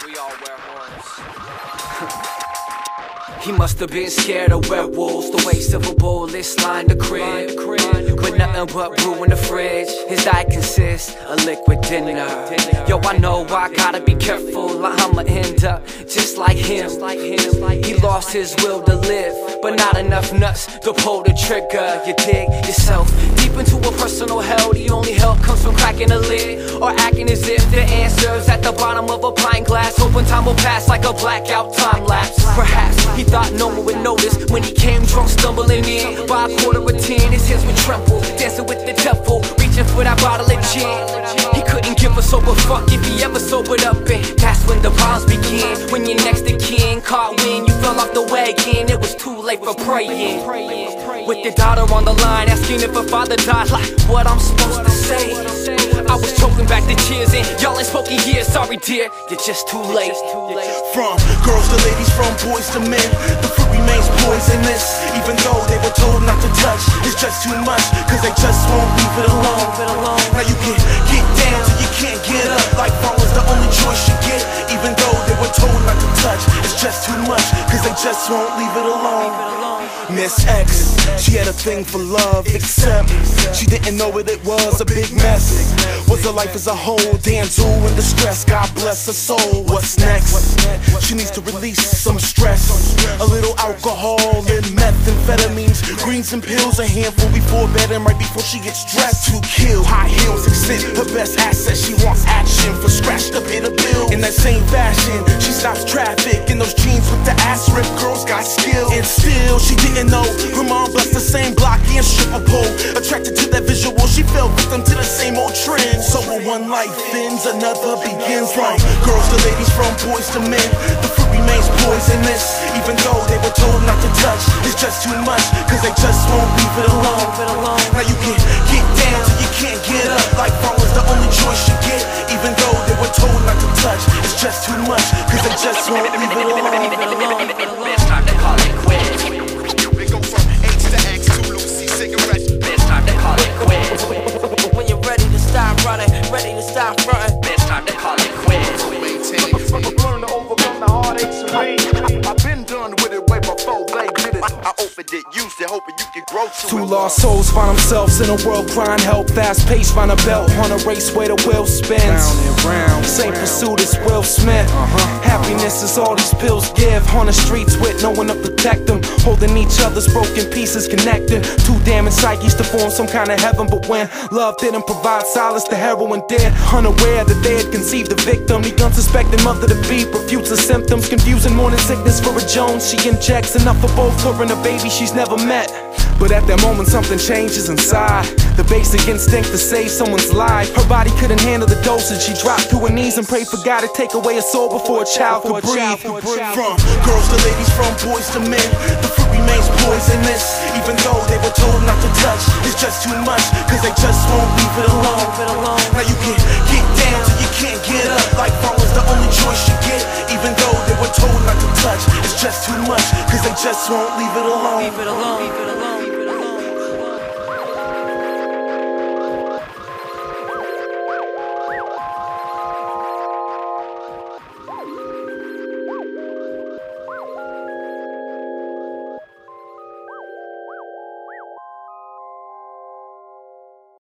We all wear horns. He must have been scared of werewolves, the way silver bullets lined the crib with nothing but brew in the fridge. His diet consists of liquid dinner. Yo, I know I gotta be careful, I'ma end up just like him. He lost his will to live, but not enough nuts to pull the trigger. You dig yourself deep into a personal hell. The only help comes from cracking a lid or acting as if the answer's at the bottom of a pint glass, hoping time will pass like a blackout time lapse. Perhaps he thought no one would notice when he came drunk stumbling in. By 9:45, his hands would tremble, dancing with the devil, reaching for that bottle of gin. He couldn't give a sober fuck if he ever sobered up, and that's when the problems begin. When your next to kin caught wind, you fell off the wagon, it was too late for praying. With your daughter on the line, asking if her father died, like what I'm supposed to say. I was choking back the tears and y'all ain't spoken years. Sorry dear, you're just too late. From girls to ladies, from boys to men, the fruit remains poisonous. Even though they were told not to touch, it's just too much, cause they just won't leave it alone. Now you can get down till you can't get up, like fall is the only choice you get. Even though they were told not to touch, it's just too much, cause they just won't leave it alone. Miss X, she had a thing for love, except she didn't know what it was, a big mess. Was her life as a whole, damsel in distress, God bless her soul. What's next? She needs to release some stress. A little alcohol and methamphetamines, greens and pills, a handful before bed and right before she gets dressed to kill. High heels extend her best asset, she wants action for scratch to pay the bill. In that same fashion, she stops traffic in those jeans with the ass rip. Girls got skill, and still she didn't know her mom blessed the same block and stripper pole. Attracted to that visual, she fell victim to the same old trend. So when one life ends, another begins. From girls to ladies, from boys to men, the fruit remains poisonous. Even though they were told not to touch, it's just too much, cause they just won't leave it alone. Now you can get down till you can't get up, like fall is the only choice you get. Even though they were told not to touch, it's just too much, cause they just won't leave it alone. It's time to call it quits. We go from H to X to Lucy cigarettes. It's time to call it quits. When you're ready to stop running, ready to stop fronting, It's time to call it quits. Learn to overcome the heartaches of me. I've been done with it way before they did it. I opened it, used it, hoping you could grow to it. Two lost souls find themselves in a world crying help. Fast pace, find a belt on a race where the wheel spins. Round and round, same pursuit as Will Smith. Happiness is all these pills give. On the streets with no one to protect them, holding each other's broken pieces connected. Two damaged psyches to form some kind of heaven. But when love didn't provide solace, the heroine did. Unaware that they had conceived the victim, the unsuspecting mother to be refutes the symptoms. Confusing morning sickness for a Jones. She injects enough for both her and a baby she's never met. But at that moment something changes inside. The basic instinct to save someone's life. Her body couldn't handle the dosage. She dropped to her knees and prayed for God to take away a soul before a child could breathe. From girls to ladies, from boys to men, the fruit remains poisonous. Even though they were told not to touch, it's just too much, cause they just won't leave it alone. Now you can get down till you can't get up, like fall is the only choice you get. Even though they were told not to touch, it's just too much, cause they just won't leave it alone. leave it alone.